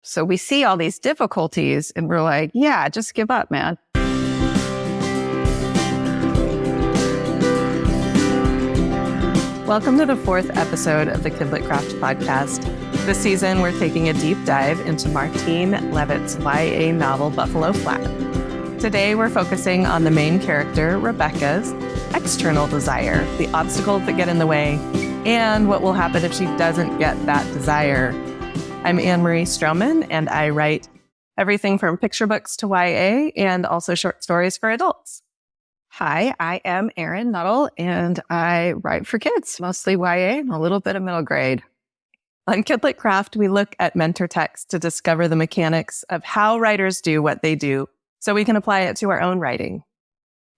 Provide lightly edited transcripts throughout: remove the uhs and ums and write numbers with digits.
So we see all these difficulties and we're like, yeah, just give up, man. Welcome to the 4th episode of the KidLit Craft podcast. This season, we're taking a deep dive into Martine Leavitt's YA novel, Buffalo Flat. Today, we're focusing on the main character, Rebecca's external desire, the obstacles that get in the way, and what will happen if she doesn't get that desire. I'm Anne-Marie Strohman, and I write everything from picture books to YA and also short stories for adults. Hi, I am Erin, Nuttall, and I write for kids, mostly YA and a little bit of middle grade. On KidLit Craft, we look at mentor texts to discover the mechanics of how writers do what they do so we can apply it to our own writing.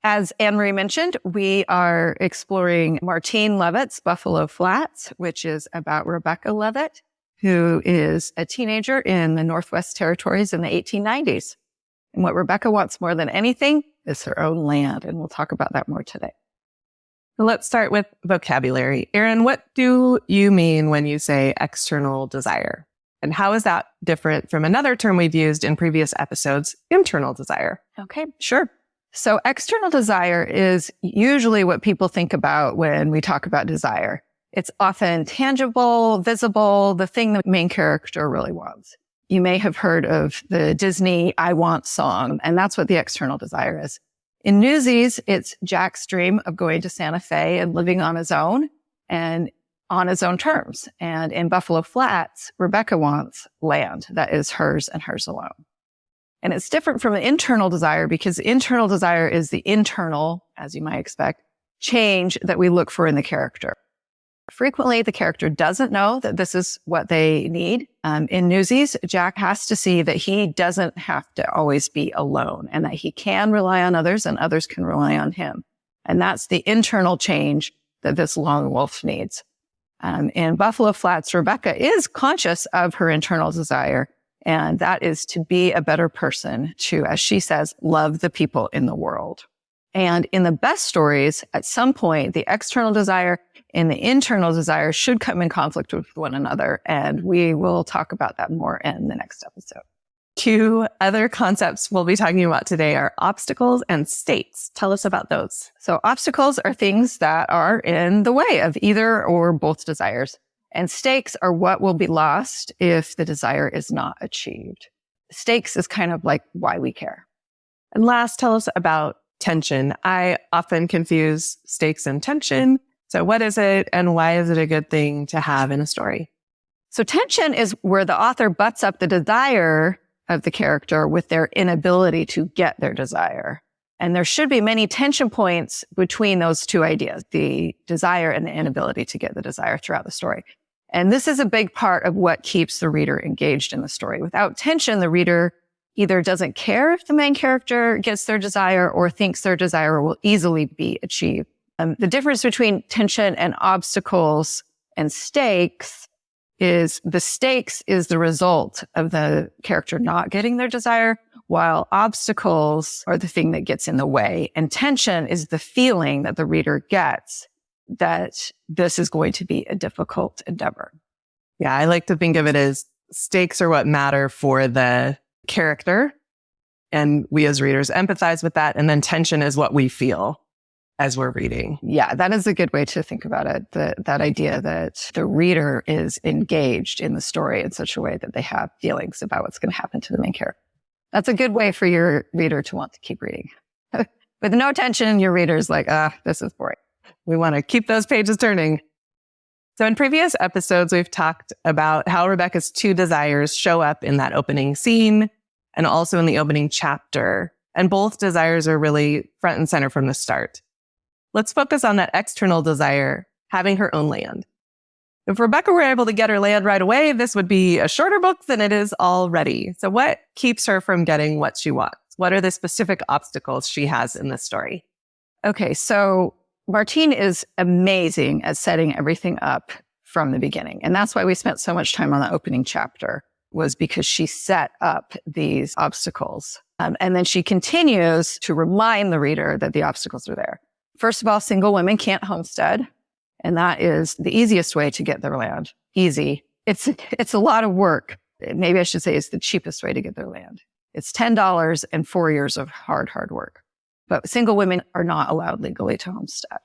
As Anne-Marie mentioned, we are exploring Martine Leavitt's Buffalo Flats, which is about Rebecca Leavitt, who is a teenager in the Northwest Territories in the 1890s. And what Rebecca wants more than anything is her own land, and we'll talk about that more today. So let's start with vocabulary. Erin, what do you mean when you say external desire? And how is that different from another term we've used in previous episodes, internal desire? Okay, sure. So external desire is usually what people think about when we talk about desire. It's often tangible, visible, the thing the main character really wants. You may have heard of the Disney I Want song, and that's what the external desire is. In Newsies, it's Jack's dream of going to Santa Fe and living on his own and on his own terms. And in Buffalo Flats, Rebecca wants land that is hers and hers alone. And it's different from an internal desire because internal desire is the internal, as you might expect, change that we look for in the character. Frequently, the character doesn't know that this is what they need. In Newsies, Jack has to see that he doesn't have to always be alone and that he can rely on others and others can rely on him. And that's the internal change that this lone wolf needs. In Buffalo Flats, Rebecca is conscious of her internal desire, and that is to be a better person, to, as she says, love the people in the world. And in the best stories, at some point, the external desire and the internal desire should come in conflict with one another. And we will talk about that more in the next episode. 2 other concepts we'll be talking about today are obstacles and stakes. Tell us about those. So obstacles are things that are in the way of either or both desires. And stakes are what will be lost if the desire is not achieved. Stakes is kind of like why we care. And last, tell us about tension. I often confuse stakes and tension. So what is it and why is it a good thing to have in a story? So tension is where the author butts up the desire of the character with their inability to get their desire. And there should be many tension points between those two ideas, the desire and the inability to get the desire throughout the story. And this is a big part of what keeps the reader engaged in the story. Without tension, the reader either doesn't care if the main character gets their desire or thinks their desire will easily be achieved. The difference between tension and obstacles and stakes is the stakes is the result of the character not getting their desire, while obstacles are the thing that gets in the way. And tension is the feeling that the reader gets that this is going to be a difficult endeavor. Yeah, I like to think of it as stakes are what matter for the character. And we as readers empathize with that. And then tension is what we feel as we're reading. Yeah, that is a good way to think about it. That idea that the reader is engaged in the story in such a way that they have feelings about what's going to happen to the main character. That's a good way for your reader to want to keep reading. With no tension, your reader's like, this is boring. We want to keep those pages turning. So in previous episodes, we've talked about how Rebecca's 2 desires show up in that opening scene and also in the opening chapter. And both desires are really front and center from the start. Let's focus on that external desire, having her own land. If Rebecca were able to get her land right away, this would be a shorter book than it is already. So what keeps her from getting what she wants? What are the specific obstacles she has in this story? Okay, so Martine is amazing at setting everything up from the beginning. And that's why we spent so much time on the opening chapter, was because she set up these obstacles. And then she continues to remind the reader that the obstacles are there. First of all, single women can't homestead. And that is the easiest way to get their land. Easy. It's a lot of work maybe I should say it's the cheapest way to get their land. It's $10 and 4 years of hard work. But single women are not allowed legally to homestead.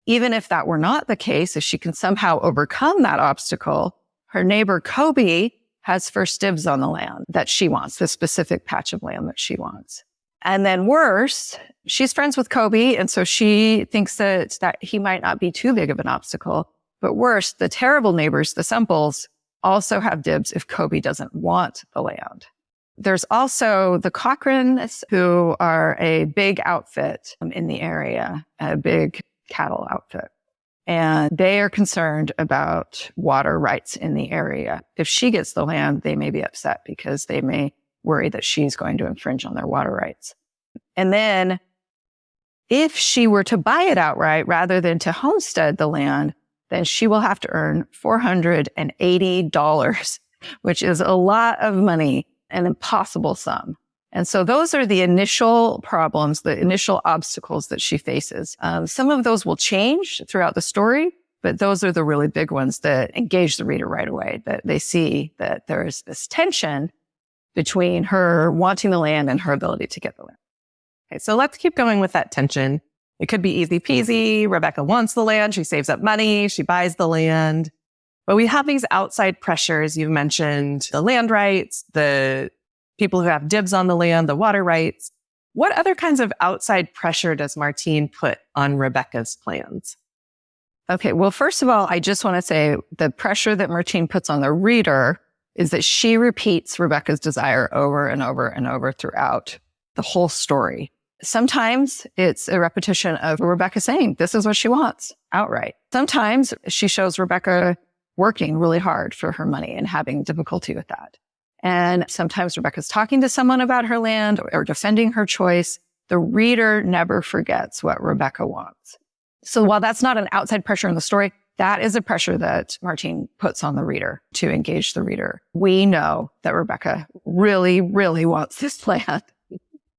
Even if that were not the case, if she can somehow overcome that obstacle, her neighbor Kobe has first dibs on the land that she wants, the specific patch of land that she wants. And then worse, she's friends with Kobe, and so she thinks that he might not be too big of an obstacle. But worse, the terrible neighbors, the Semples, also have dibs if Kobe doesn't want the land. There's also the Cochrans, who are a big outfit in the area, a big cattle outfit. And they are concerned about water rights in the area. If she gets the land, they may be upset because they may worry that she's going to infringe on their water rights. And then if she were to buy it outright rather than to homestead the land, then she will have to earn $480, which is a lot of money, an impossible sum. And so those are the initial problems, the initial obstacles that she faces. Some of those will change throughout the story, but those are the really big ones that engage the reader right away, that they see that there is this tension between her wanting the land and her ability to get the land. Okay, so let's keep going with that tension. It could be easy peasy. Rebecca wants the land. She saves up money. She buys the land. But we have these outside pressures. You've mentioned the land rights, the people who have dibs on the land, the water rights. What other kinds of outside pressure does Martine put on Rebecca's plans? Okay, well, first of all, I just want to say the pressure that Martine puts on the reader is that she repeats Rebecca's desire over and over and over throughout the whole story. Sometimes it's a repetition of Rebecca saying, this is what she wants outright. Sometimes she shows Rebecca working really hard for her money and having difficulty with that. And sometimes Rebecca's talking to someone about her land or defending her choice. The reader never forgets what Rebecca wants. So while that's not an outside pressure in the story, that is a pressure that Martine puts on the reader to engage the reader. We know that Rebecca really, really wants this land.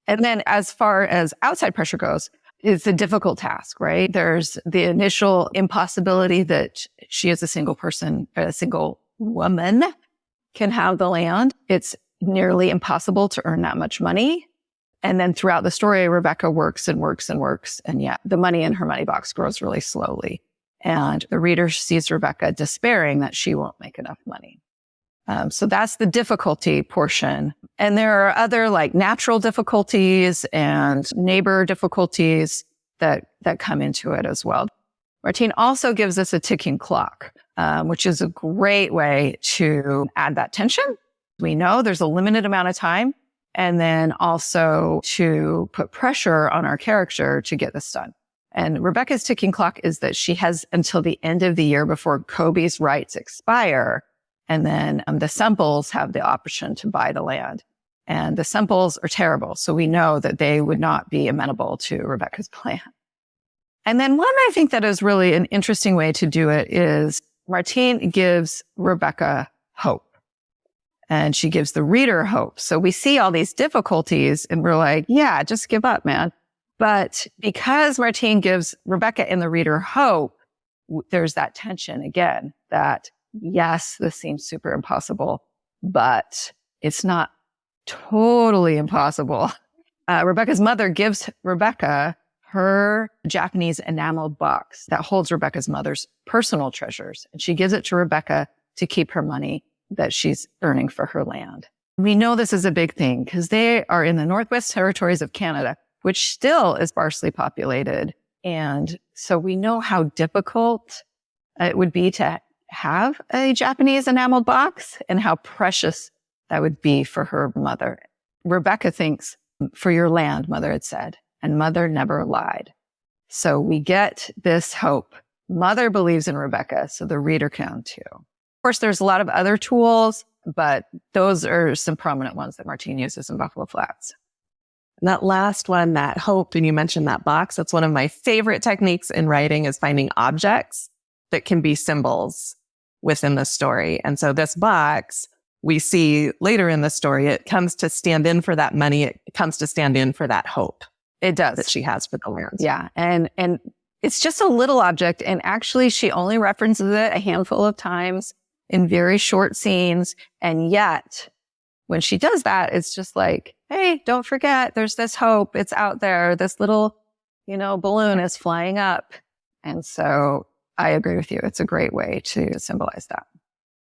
And then as far as outside pressure goes, it's a difficult task, right? There's the initial impossibility that she is a single person, a single woman can have the land. It's nearly impossible to earn that much money. And then throughout the story, Rebecca works and works and works. And yet the money in her money box grows really slowly. And the reader sees Rebecca despairing that she won't make enough money. So that's the difficulty portion. And there are other like natural difficulties and neighbor difficulties that come into it as well. Martine also gives us a ticking clock, which is a great way to add that tension. We know there's a limited amount of time, and then also to put pressure on our character to get this done. And Rebecca's ticking clock is that she has until the end of the year before Kobe's rights expire. And then the Semples have the option to buy the land. And the Semples are terrible. So we know that they would not be amenable to Rebecca's plan. And then one I think that is really an interesting way to do it is Martine gives Rebecca hope. And she gives the reader hope. So we see all these difficulties and we're like, yeah, just give up, man. But because Martine gives Rebecca and the reader hope, there's that tension again that, yes, this seems super impossible, but it's not totally impossible. Rebecca's mother gives Rebecca her Japanese enameled box that holds Rebecca's mother's personal treasures. And she gives it to Rebecca to keep her money that she's earning for her land. We know this is a big thing because they are in the Northwest Territories of Canada, which still is sparsely populated. And so we know how difficult it would be to have a Japanese enameled box and how precious that would be for her mother. Rebecca thinks, for your land, mother had said, and mother never lied. So we get this hope. Mother believes in Rebecca, so the reader can too. Of course, there's a lot of other tools, but those are some prominent ones that Martine uses in Buffalo Flats. And that last one, that hope, and you mentioned that box, that's one of my favorite techniques in writing is finding objects that can be symbols within the story. And so this box, we see later in the story, it comes to stand in for that money. It comes to stand in for that hope. It does. That she has for the land. Yeah. And it's just a little object. And actually, she only references it a handful of times. in very short scenes. And yet when she does that, it's just like, hey, don't forget, there's this hope. It's out there. This little, balloon is flying up. And so I agree with you. It's a great way to symbolize that.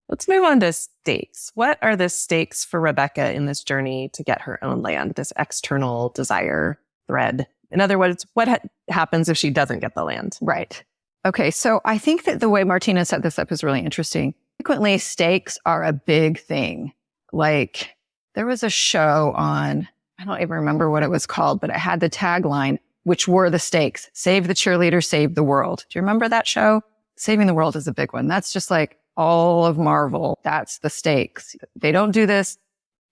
Let's move on to stakes. What are the stakes for Rebecca in this journey to get her own land, this external desire thread? In other words, what happens if she doesn't get the land? Right. Okay. So I think that the way Martina set this up is really interesting. Frequently, stakes are a big thing. Like there was a show on, I don't even remember what it was called, but it had the tagline, which were the stakes: save the cheerleader, save the world. Do you remember that show? Saving the world is a big one. That's just like all of Marvel. That's the stakes. They don't do this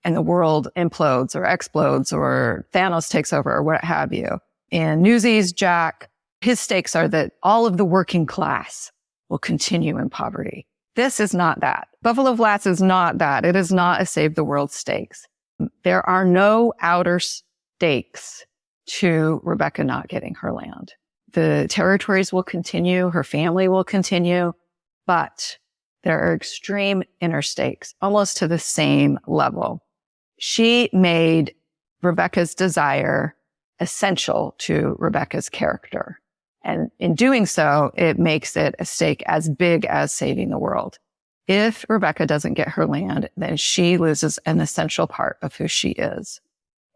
and the world implodes or explodes or Thanos takes over or what have you. In Newsies, Jack, his stakes are that all of the working class will continue in poverty. This is not that. Buffalo Flats is not that. It is not a save the world stakes. There are no outer stakes to Rebecca not getting her land. The territories will continue. Her family will continue, but there are extreme inner stakes, almost to the same level. She made Rebecca's desire essential to Rebecca's character. And in doing so, it makes it a stake as big as saving the world. If Rebecca doesn't get her land, then she loses an essential part of who she is.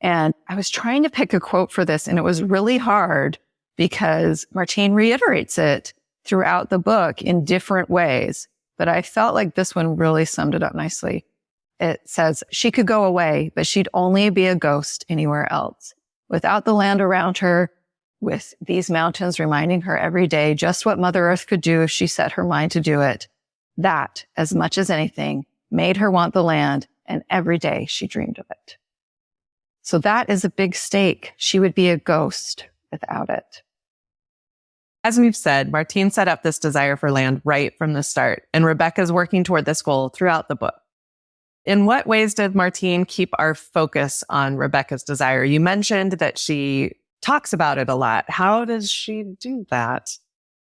And I was trying to pick a quote for this, and it was really hard because Martine reiterates it throughout the book in different ways. But I felt like this one really summed it up nicely. It says, she could go away, but she'd only be a ghost anywhere else. Without the land around her, with these mountains reminding her every day just what Mother Earth could do if she set her mind to do it, that, as much as anything, made her want the land, and every day she dreamed of it. So that is a big stake. She would be a ghost without it. As we've said, Martine set up this desire for land right from the start, and Rebecca's working toward this goal throughout the book. In what ways did Martine keep our focus on Rebecca's desire? You mentioned that she talks about it a lot. How does she do that?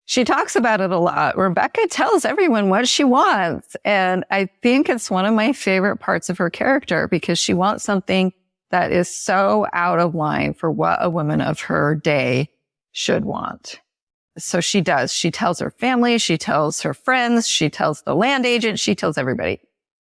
She talks about it a lot. Rebecca tells everyone what she wants. And I think it's one of my favorite parts of her character because she wants something that is so out of line for what a woman of her day should want. So she does. She tells her family, she tells her friends, she tells the land agent, she tells everybody.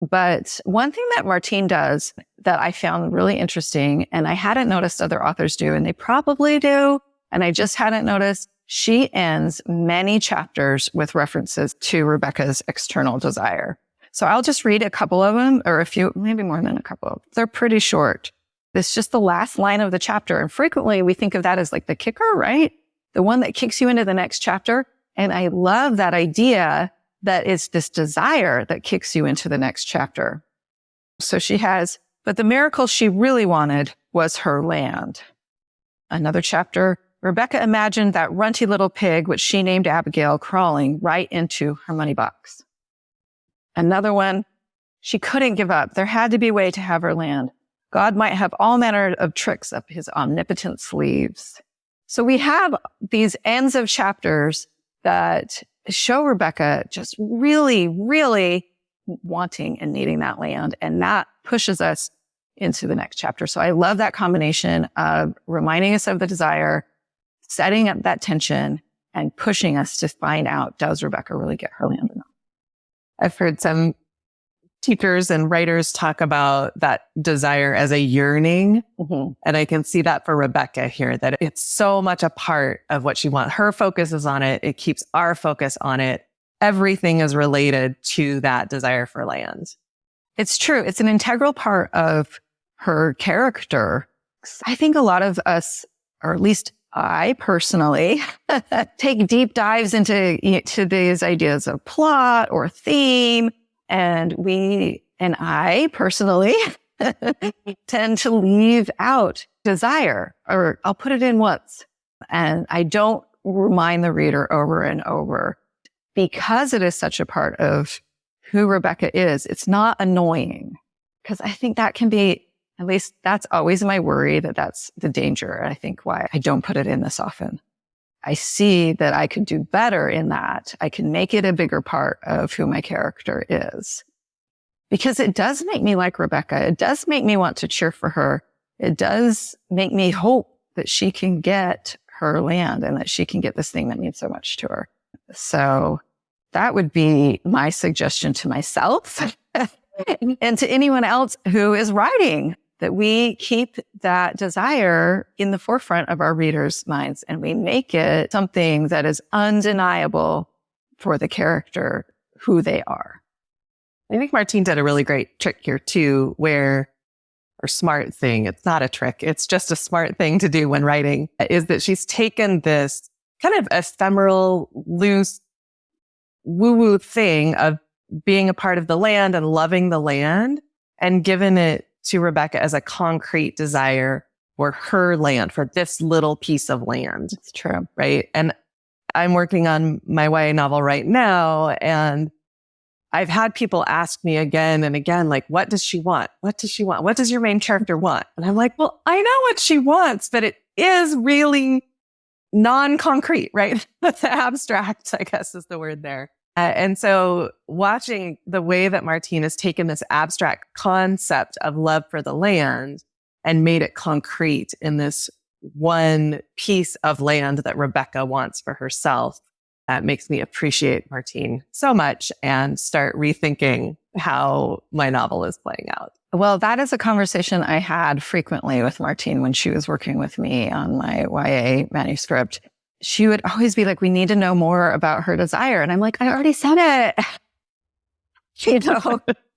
But one thing that Martine does that I found really interesting, and I hadn't noticed other authors do, and they probably do, and I just hadn't noticed, she ends many chapters with references to Rebecca's external desire. So I'll just read a couple of them, or a few, maybe more than a couple. They're pretty short. It's just the last line of the chapter. And frequently we think of that as like the kicker, right? The one that kicks you into the next chapter. And I love that idea that it's this desire that kicks you into the next chapter. So she has, but the miracle she really wanted was her land. Another chapter, Rebecca imagined that runty little pig, which she named Abigail, crawling right into her money box. Another one, she couldn't give up. There had to be a way to have her land. God might have all manner of tricks up his omnipotent sleeves. So we have these ends of chapters that show Rebecca just really, really wanting and needing that land. And that pushes us into the next chapter. So I love that combination of reminding us of the desire, setting up that tension, and pushing us to find out, does Rebecca really get her land or not? I've heard some teachers and writers talk about that desire as a yearning. Mm-hmm. And I can see that for Rebecca here, that it's so much a part of what she wants. Her focus is on it. It keeps our focus on it. Everything is related to that desire for land. It's true. It's an integral part of her character. I think a lot of us, or at least I personally, take deep dives into these ideas of plot or theme. And I personally tend to leave out desire, or I'll put it in once. And I don't remind the reader over and over because it is such a part of who Rebecca is. It's not annoying, because I think that can be, at least that's always my worry, that's the danger. I think why I don't put it in this often. I see that I could do better in that. I can make it a bigger part of who my character is. Because it does make me like Rebecca. It does make me want to cheer for her. It does make me hope that she can get her land and that she can get this thing that means so much to her. So that would be my suggestion to myself and to anyone else who is writing, that we keep that desire in the forefront of our readers' minds and we make it something that is undeniable for the character, who they are. I think Martine did a really great trick here too, or smart thing. It's not a trick. It's just a smart thing to do when writing, is that she's taken this kind of ephemeral, loose, woo-woo thing of being a part of the land and loving the land and given it to Rebecca as a concrete desire for her land, for this little piece of land. It's true. Right. And I'm working on my YA novel right now. And I've had people ask me again and again, like, what does she want? What does she want? What does your main character want? And I'm like, well, I know what she wants, but it is really non-concrete, right? That's abstract, I guess is the word there. And so watching the way that Martine has taken this abstract concept of love for the land and made it concrete in this one piece of land that Rebecca wants for herself, that makes me appreciate Martine so much and start rethinking how my novel is playing out. Well, that is a conversation I had frequently with Martine when she was working with me on my YA manuscript. She would always be like, we need to know more about her desire. And I'm like, I already said it.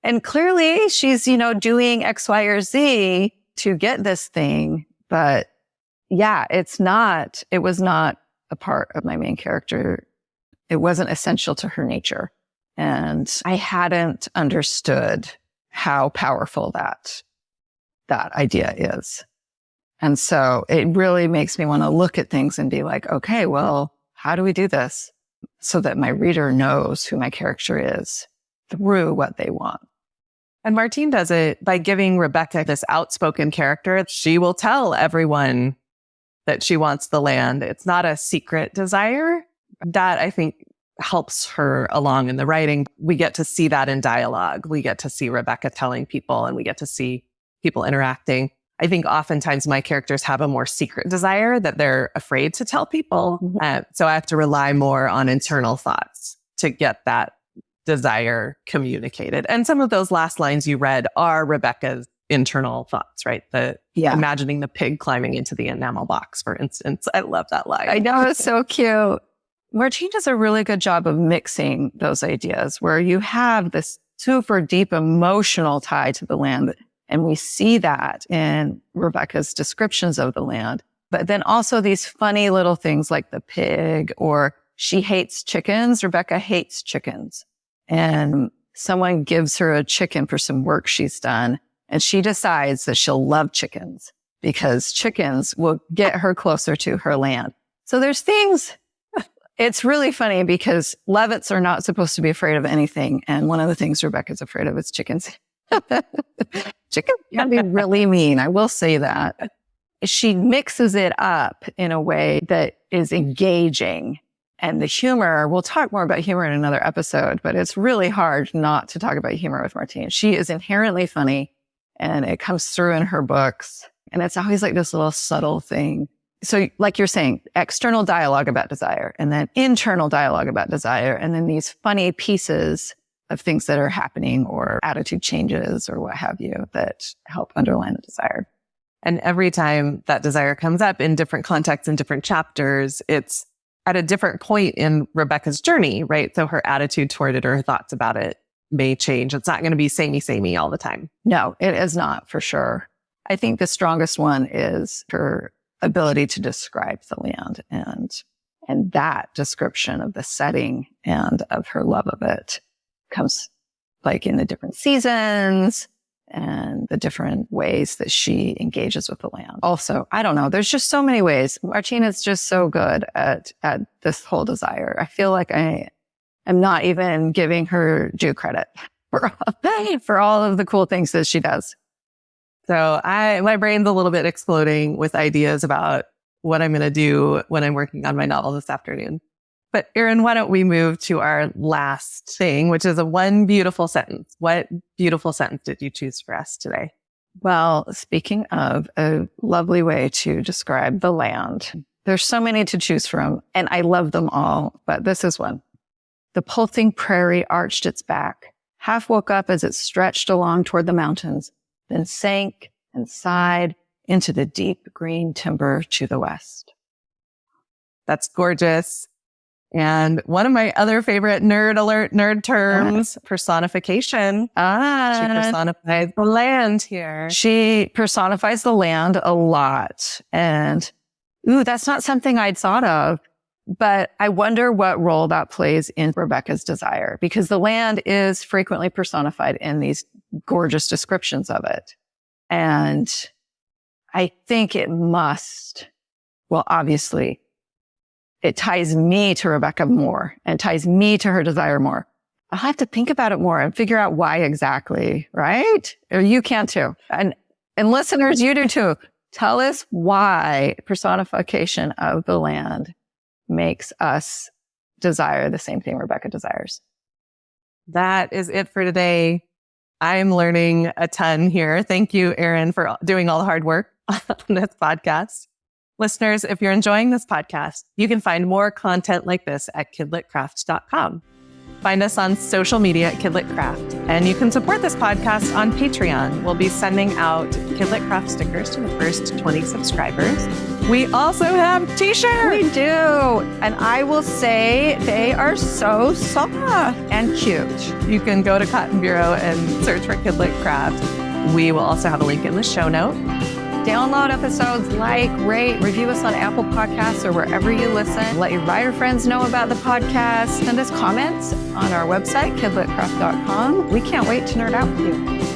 And clearly she's, doing X, Y, or Z to get this thing. But yeah, it was not a part of my main character. It wasn't essential to her nature. And I hadn't understood how powerful that idea is. And so it really makes me want to look at things and be like, okay, well, how do we do this so that my reader knows who my character is through what they want? And Martine does it by giving Rebecca this outspoken character. She will tell everyone that she wants the land. It's not a secret desire. That, I think, helps her along in the writing. We get to see that in dialogue. We get to see Rebecca telling people and we get to see people interacting. I think oftentimes my characters have a more secret desire that they're afraid to tell people. So I have to rely more on internal thoughts to get that desire communicated. And some of those last lines you read are Rebecca's internal thoughts, right? Imagining the pig climbing into the enamel box, for instance. I love that line. I know, it's so cute. Martine does a really good job of mixing those ideas where you have this super deep emotional tie to the land. And we see that in Rebecca's descriptions of the land. But then also these funny little things like the pig, or she hates chickens. Rebecca hates chickens. And someone gives her a chicken for some work she's done. And she decides that she'll love chickens because chickens will get her closer to her land. So there's things. It's really funny because Leavitts are not supposed to be afraid of anything. And one of the things Rebecca's afraid of is chickens. Chickens can be really mean. I will say that. She mixes it up in a way that is engaging. And the humor, we'll talk more about humor in another episode, but it's really hard not to talk about humor with Martine. She is inherently funny and it comes through in her books. And it's always like this little subtle thing. So like you're saying, external dialogue about desire and then internal dialogue about desire. And then these funny pieces of things that are happening or attitude changes or what have you that help underline the desire. And every time that desire comes up in different contexts and different chapters, it's at a different point in Rebecca's journey, right? So her attitude toward it or her thoughts about it may change. It's not going to be samey all the time. No, it is not, for sure. I think the strongest one is her ability to describe the land and that description of the setting and of her love of it comes like in the different seasons and the different ways that she engages with the land. Also, I don't know. There's just so many ways. Martine is just so good at this whole desire. I feel like I am not even giving her due credit for all of the cool things that she does. So my brain's a little bit exploding with ideas about what I'm going to do when I'm working on my novel this afternoon. But Erin, why don't we move to our last thing, which is a one beautiful sentence. What beautiful sentence did you choose for us today? Well, speaking of a lovely way to describe the land, there's so many to choose from, and I love them all, but this is one. The pulsing prairie arched its back, half woke up as it stretched along toward the mountains, then sank and sighed into the deep green timber to the west. That's gorgeous. And one of my other favorite nerd terms, personification. She personifies the land here. She personifies the land a lot. And, that's not something I'd thought of. But I wonder what role that plays in Rebecca's desire, because the land is frequently personified in these gorgeous descriptions of it. And I think it must, obviously, it ties me to Rebecca more and ties me to her desire more. I'll have to think about it more and figure out why exactly, right? Or you can too. And listeners, you do too. Tell us why personification of the land makes us desire the same thing Rebecca desires. That is it for today. I'm learning a ton here. Thank you, Erin, for doing all the hard work on this podcast. Listeners, if you're enjoying this podcast, you can find more content like this at KidLitCraft.com. Find us on social media at KidLitCraft, and you can support this podcast on Patreon. We'll be sending out KidLit Craft stickers to the first 20 subscribers. We also have t-shirts. We do. And I will say they are so soft and cute. You can go to Cotton Bureau and search for KidLit Craft. We will also have a link in the show note. Download episodes, rate, review us on Apple Podcasts or wherever you listen. Let your writer friends know about the podcast. Send us comments on our website, KidLitCraft.com. We can't wait to nerd out with you.